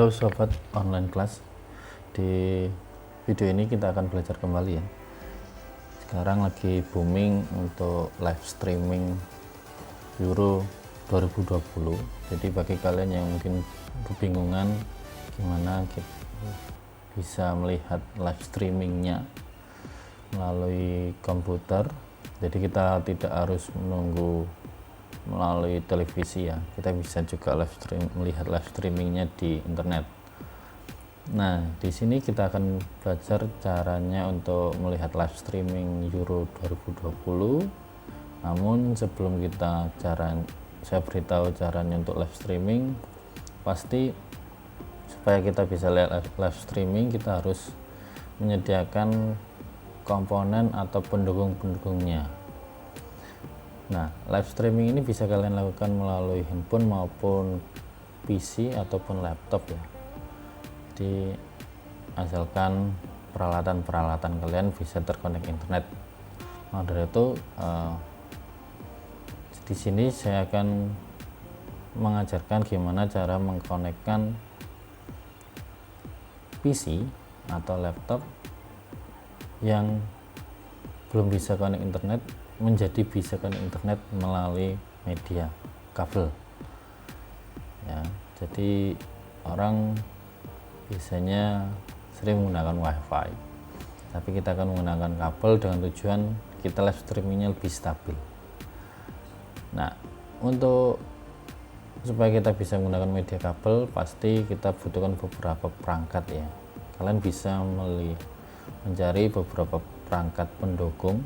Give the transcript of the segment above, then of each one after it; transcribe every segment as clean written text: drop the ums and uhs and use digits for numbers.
Halo sobat online class, di video ini kita akan belajar kembali ya. Sekarang lagi booming untuk live streaming Euro 2020. Jadi bagi kalian yang mungkin kebingungan gimana bisa melihat live streamingnya melalui komputer, jadi kita tidak harus menunggu melalui televisi ya, kita bisa juga melihat live streamingnya di internet. Nah, di sini kita akan belajar caranya untuk melihat live streaming Euro 2020. Namun sebelum saya beritahu caranya untuk live streaming, pasti supaya kita bisa lihat live streaming kita harus menyediakan komponen atau pendukung-pendukungnya. Nah, live streaming ini bisa kalian lakukan melalui handphone maupun PC ataupun laptop ya. Jadi asalkan peralatan-peralatan kalian bisa terkonek internet. Nah, dari itu di sini saya akan mengajarkan gimana cara mengkonekkan PC atau laptop yang belum bisa konek internet menjadi bisa konek internet melalui media kabel ya. Jadi orang biasanya sering menggunakan wifi, tapi kita akan menggunakan kabel dengan tujuan kita live streamingnya lebih stabil. Nah, untuk supaya kita bisa menggunakan media kabel pasti kita butuhkan beberapa perangkat ya. Kalian bisa mencari beberapa perangkat pendukung.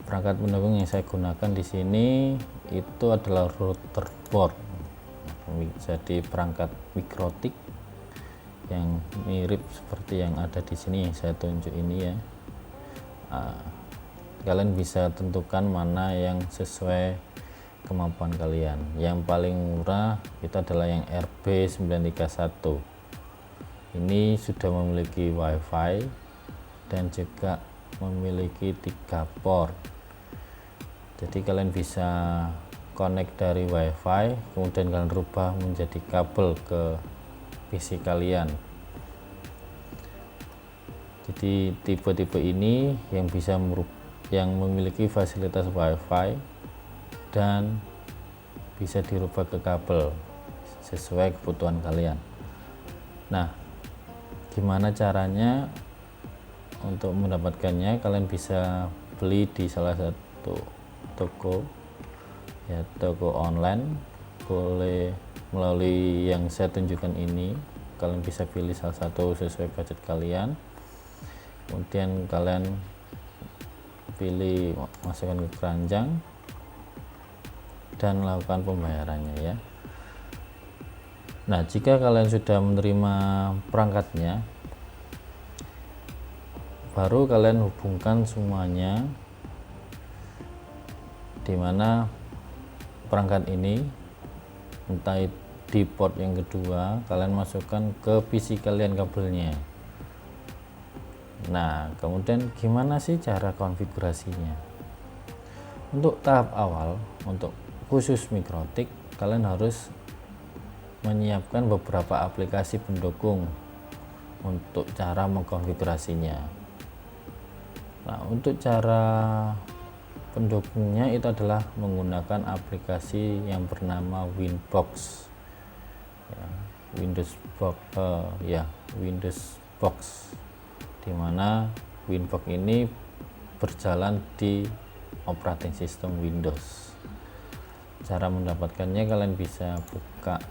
Perangkat pendukung yang saya gunakan di sini itu adalah router board. Jadi perangkat mikrotik yang mirip seperti yang ada di sini yang saya tunjuk ini ya. Kalian bisa tentukan mana yang sesuai kemampuan kalian. Yang paling murah itu adalah yang RB931. Ini sudah memiliki wifi dan juga memiliki 3 port. Jadi kalian bisa connect dari wifi, kemudian kalian rubah menjadi kabel ke PC kalian. Jadi tipe-tipe ini yang memiliki fasilitas wifi dan bisa dirubah ke kabel sesuai kebutuhan kalian. Nah, gimana caranya untuk mendapatkannya? Kalian bisa beli di salah satu toko online, boleh melalui yang saya tunjukkan ini. Kalian bisa pilih salah satu sesuai budget kalian, kemudian kalian pilih masukkan ke keranjang dan lakukan pembayarannya ya. Nah, jika kalian sudah menerima perangkatnya, baru kalian hubungkan semuanya, dimana perangkat ini entah di port yang kedua kalian masukkan ke PC kalian kabelnya. Nah, kemudian gimana sih cara konfigurasinya? Untuk tahap awal, untuk khusus mikrotik, kalian harus menyiapkan beberapa aplikasi pendukung untuk cara mengkonfigurasinya. Nah, untuk cara pendukungnya itu adalah menggunakan aplikasi yang bernama Winbox ya, Windows Box, dimana Winbox ini berjalan di operating system Windows. Cara mendapatkannya, kalian bisa buka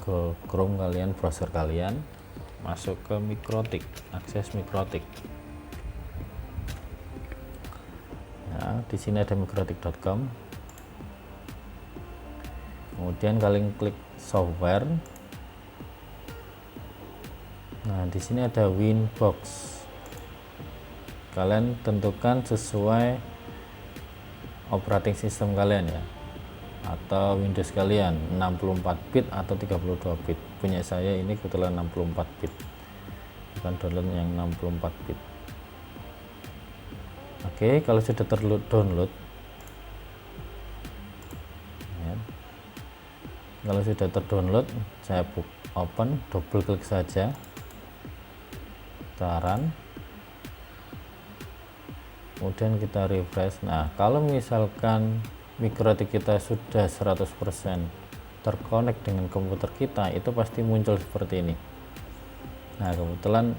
Google Chrome kalian, browser kalian, masuk ke mikrotik, akses mikrotik. Nah, di sini ada mikrotik.com. Kemudian kalian klik software. Nah, di sini ada Winbox. Kalian tentukan sesuai operating system kalian ya, atau Windows kalian 64 bit atau 32 bit. Punya saya ini kebetulan 64 bit. Bukan download yang 64 bit. Oke, kalau sudah download ya, kalau sudah terdownload, saya open, double klik saja, kita run, kemudian kita refresh. Nah, kalau misalkan MikroTik kita sudah 100% terkonek dengan komputer kita, itu pasti muncul seperti ini. Nah, kebetulan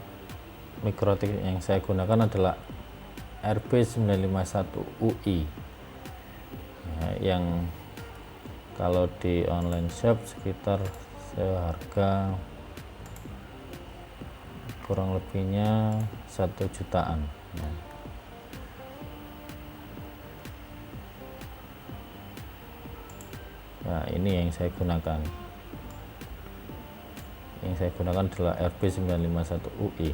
MikroTik yang saya gunakan adalah RB951UI ya, yang kalau di online shop sekitar seharga kurang lebihnya 1 jutaan ya. Nah, ini yang saya gunakan. Yang saya gunakan adalah RB951UI.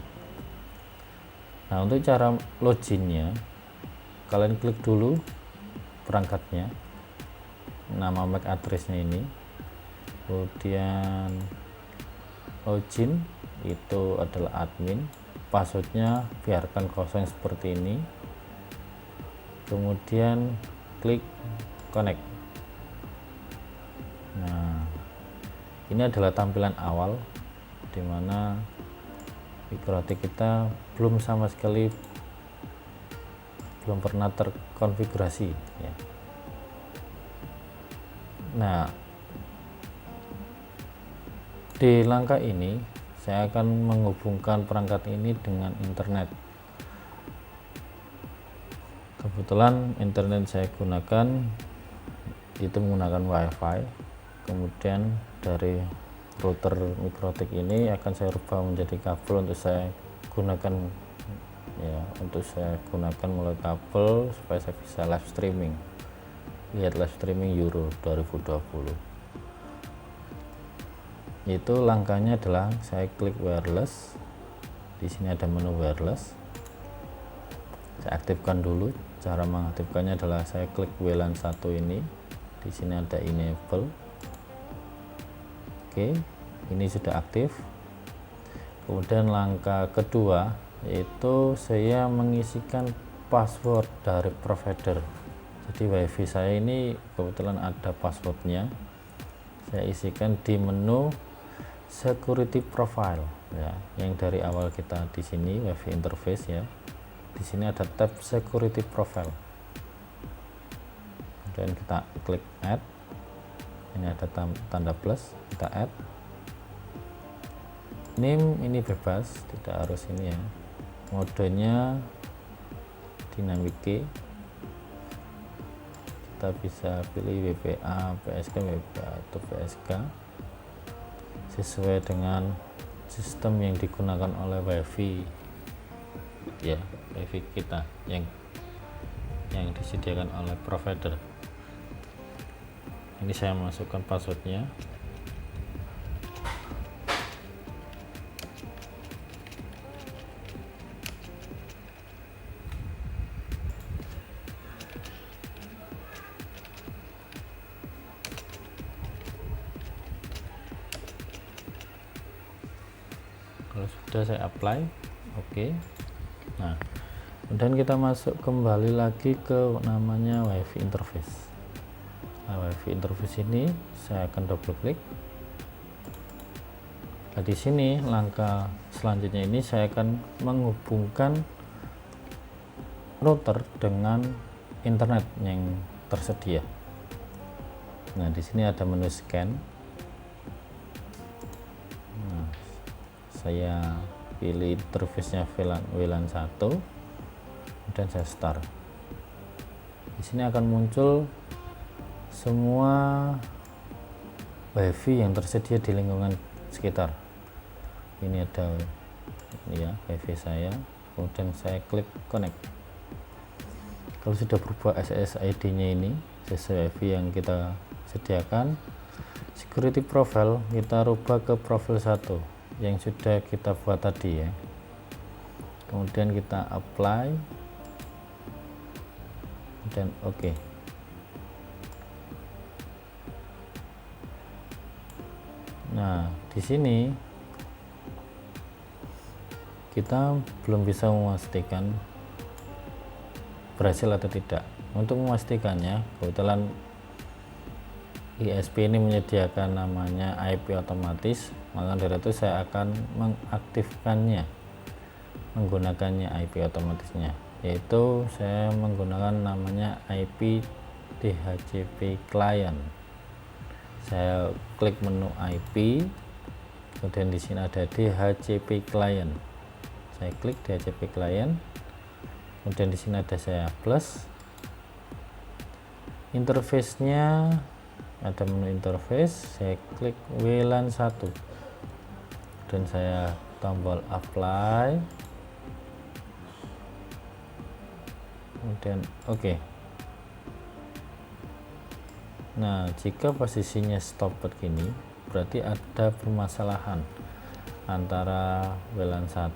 Nah, untuk cara loginnya, kalian klik dulu perangkatnya, nama MAC address-nya ini, kemudian login itu adalah admin, passwordnya biarkan kosong seperti ini, kemudian klik connect. Nah, ini adalah tampilan awal dimana MikroTik kita belum sama sekali belum pernah terkonfigurasi ya. Nah, di langkah ini saya akan menghubungkan perangkat ini dengan internet. Kebetulan internet saya gunakan itu menggunakan WiFi, kemudian dari router MikroTik ini akan saya rubah menjadi kabel untuk saya gunakan ya, melalui kabel supaya saya bisa live streaming, lihat live streaming Euro 2020. Itu langkahnya adalah saya klik wireless, di sini ada menu wireless, saya aktifkan dulu. Cara mengaktifkannya adalah saya klik WLAN 1 ini, di sini ada enable. Oke, ini sudah aktif. Kemudian langkah kedua yaitu saya mengisikan password dari provider. Jadi WiFi saya ini kebetulan ada passwordnya. Saya isikan di menu security profile ya, yang dari awal kita di sini WiFi interface ya. Di sini ada tab security profile. Kemudian kita klik add. Ini ada tanda plus, kita add. Name ini bebas, tidak harus ini ya. Modenya dynamic key. Kita bisa pilih WPA, PSK, WPA atau PSK sesuai dengan sistem yang digunakan oleh WiFi ya, WiFi kita yang disediakan oleh provider. Ini saya masukkan passwordnya. Kalau sudah saya apply, oke. Nah, kemudian kita masuk kembali lagi ke namanya WiFi interface. Nah, WiFi interface ini saya akan double klik. Nah, di sini langkah selanjutnya ini saya akan menghubungkan router dengan internet yang tersedia. Nah, di sini ada menu scan. Nah, saya pilih interface-nya WLAN 1 dan saya start. Di sini akan muncul semua WiFi yang tersedia di lingkungan sekitar. Ini ada ya WiFi saya, kemudian saya klik connect. Kalau sudah berubah SSID nya ini sesuai WiFi yang kita sediakan, security profile kita rubah ke profil 1 yang sudah kita buat tadi ya. Kemudian kita apply dan oke. Nah, di sini kita belum bisa memastikan berhasil atau tidak. Untuk memastikannya, kebetulan ISP ini menyediakan namanya IP otomatis Maka dari itu saya akan mengaktifkannya, menggunakannya IP otomatisnya, yaitu saya menggunakan namanya IP DHCP client. Saya klik menu IP, kemudian di sini ada DHCP client. Saya klik DHCP client, kemudian di sini ada saya plus. Interface-nya ada menu interface, saya klik WLAN 1 dan saya tombol apply, kemudian oke. Nah, jika posisinya stop begini berarti ada permasalahan antara WLAN 1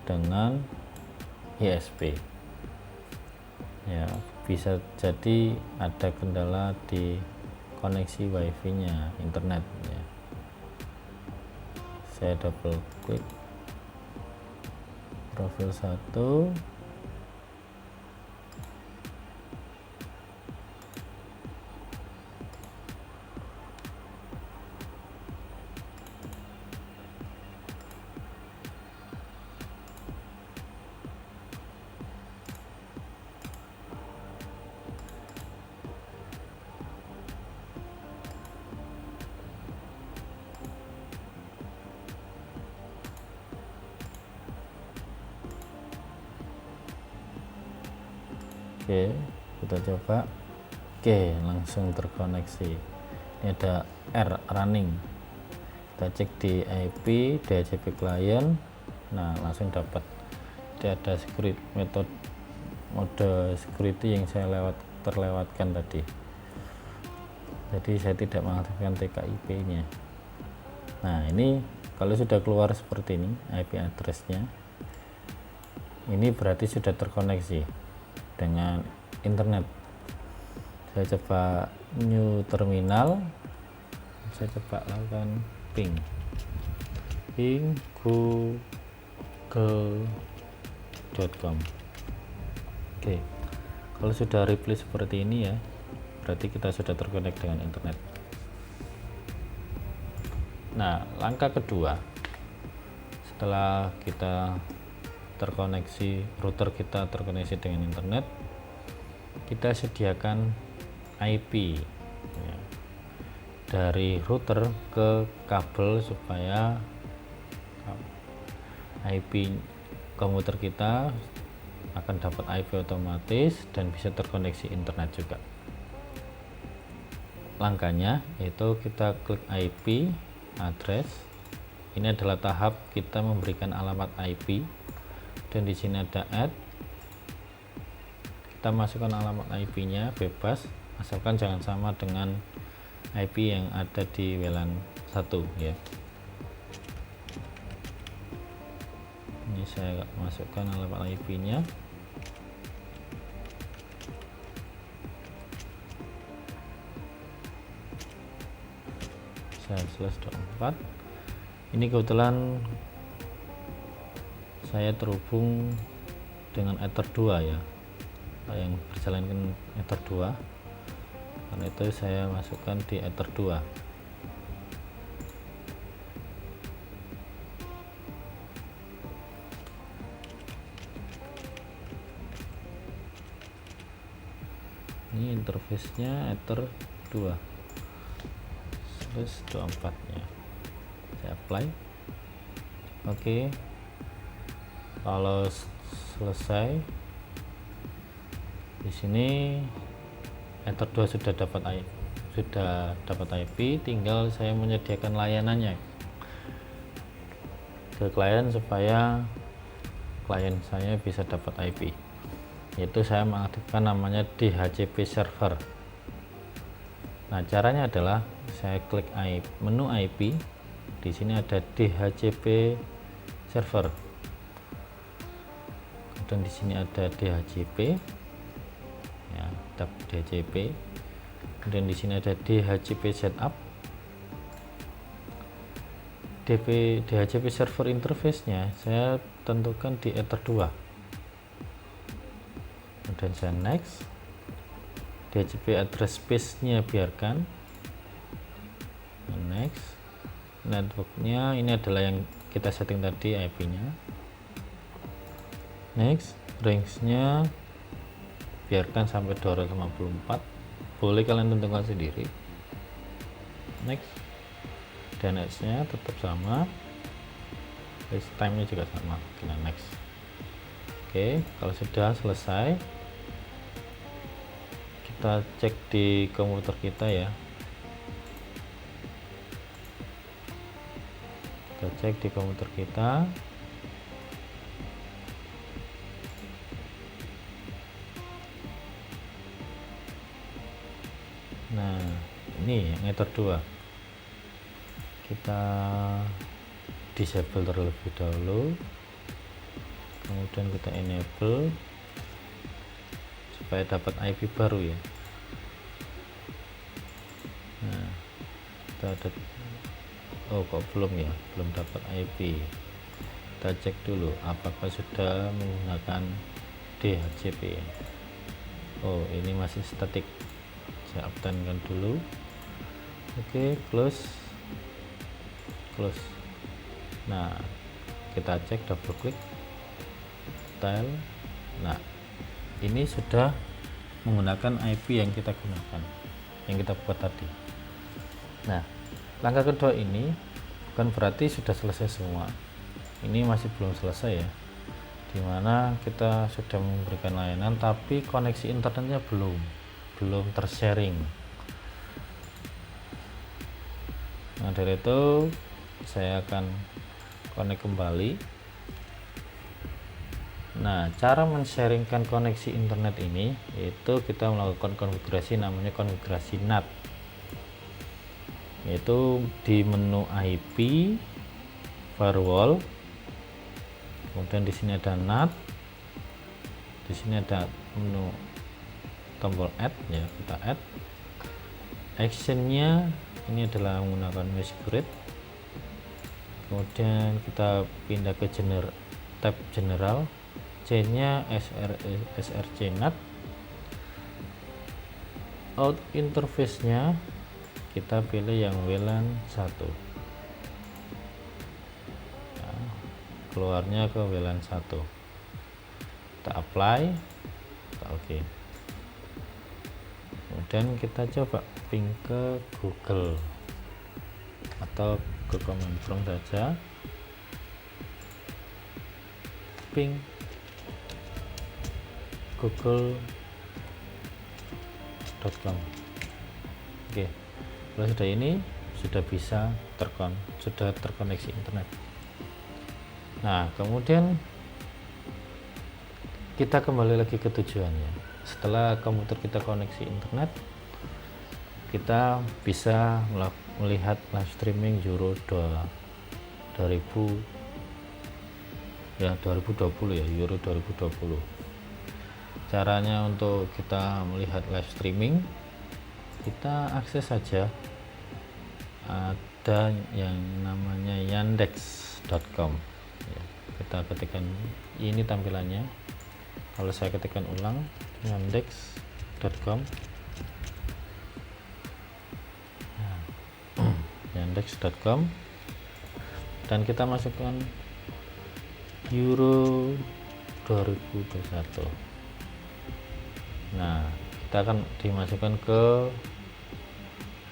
dengan ISP ya, bisa jadi ada kendala di koneksi wifi nya internet ya. Saya double klik profil 1, oke, kita coba. Oke, langsung terkoneksi. Ini ada R running. Kita cek di IP DHCP client. Nah, langsung dapat. Dia ada mode security yang saya terlewatkan tadi. Jadi saya tidak mengaktifkan TKIP nya. Nah, ini kalau sudah keluar seperti ini IP address-nya, ini berarti sudah terkoneksi dengan internet. Saya coba new terminal, saya coba lakukan ping google.com. oke, kalau sudah reply seperti ini ya, berarti kita sudah terkonek dengan internet. Nah, langkah kedua, setelah kita terkoneksi, router kita terkoneksi dengan internet, kita sediakan IP ya, dari router ke kabel supaya IP komputer kita akan dapat IP otomatis dan bisa terkoneksi internet juga. Langkahnya yaitu kita klik IP address. Ini adalah tahap kita memberikan alamat IP, dan di sini ada add. Kita masukkan alamat IP-nya bebas, asalkan jangan sama dengan IP yang ada di WLAN 1 ya. Ini saya masukkan alamat IP-nya. Saya /24. Ini kebetulan saya terhubung dengan Ether 2 ya, yang berjalankan Ether 2, karena itu saya masukkan di Ether 2. Ini interface-nya Ether 2 /24 nya. Saya apply. Oke. Kalau selesai, di sini Ether 2 sudah dapat IP, tinggal saya menyediakan layanannya ke klien supaya klien saya bisa dapat IP, yaitu saya mengaktifkan namanya DHCP server. Nah, caranya adalah saya klik menu IP, di sini ada DHCP server, dan di sini ada DHCP ya, tab DHCP, kemudian di sini ada DHCP setup. DHCP server interface-nya saya tentukan di Ether 2, kemudian saya next. DHCP address space-nya biarkan, next. networknya ini adalah yang kita setting tadi, IP nya. Next, range nya biarkan sampai 254, boleh kalian tentukan sendiri. Next, DNS nya tetap sama, list time nya juga sama. Kita next. Oke, kalau sudah selesai, kita cek di komputer kita ya. Kita cek di komputer kita. Nah, ini yang Ether 2. Kita disable terlebih dahulu. Kemudian kita enable supaya dapat IP baru ya. Nah, kita ada, oh kok belum ya, belum dapat IP. Kita cek dulu apakah sudah menggunakan DHCP. Oh, ini masih static, saya abaikan dulu. Oke, close. Nah, kita cek, double klik tile. Nah, ini sudah menggunakan IP yang kita gunakan, yang kita buat tadi. Nah, langkah kedua ini bukan berarti sudah selesai semua, ini masih belum selesai ya, dimana kita sudah memberikan layanan tapi koneksi internetnya belum tersharing. Nah, dari itu saya akan connect kembali. Nah, cara men-sharingkan koneksi internet ini yaitu kita melakukan konfigurasi namanya konfigurasi NAT, yaitu di menu IP firewall, kemudian di sini ada NAT, di sini ada menu tombol add ya, kita add. Actionnya ini adalah menggunakan mesh grid, kemudian kita pindah ke tab general, C nya src NAT. Out interface nya kita pilih yang WLAN 1, nah, keluarnya ke WLAN 1, kita apply, kita oke. Kemudian kita coba ping ke Google atau ke command prompt saja, ping google.com. Oke, kalau sudah ini sudah bisa sudah terkoneksi internet. Nah, kemudian kita kembali lagi ke tujuannya. Setelah komputer kita koneksi internet, kita bisa melihat live streaming Euro 2020 ya, Euro 2020. Caranya untuk kita melihat live streaming, kita akses saja, ada yang namanya yandex.com ya, kita ketikkan ini tampilannya. Kalau saya ketikkan ulang yandex.com, yandex.com, dan kita masukkan Euro 2021. Nah, kita akan dimasukkan ke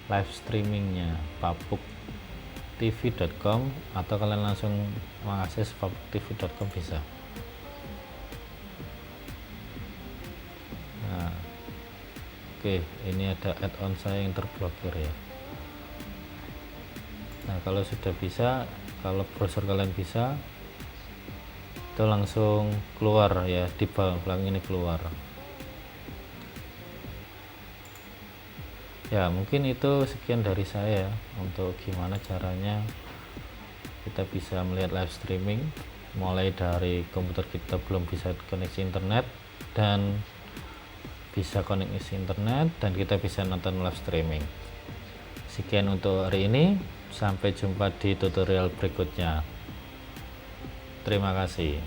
live streamingnya papuktv.com, atau kalian langsung mengakses papuktv.com bisa. Nah, oke, ini ada add-on saya yang terblokir ya. Nah, kalau sudah bisa, kalau browser kalian bisa, itu langsung keluar ya, di belakang ini keluar. Ya, mungkin itu sekian dari saya untuk gimana caranya kita bisa melihat live streaming, mulai dari komputer kita belum bisa koneksi internet dan bisa koneksi internet, dan kita bisa nonton live streaming. Sekian untuk hari ini, sampai jumpa di tutorial berikutnya. Terima kasih.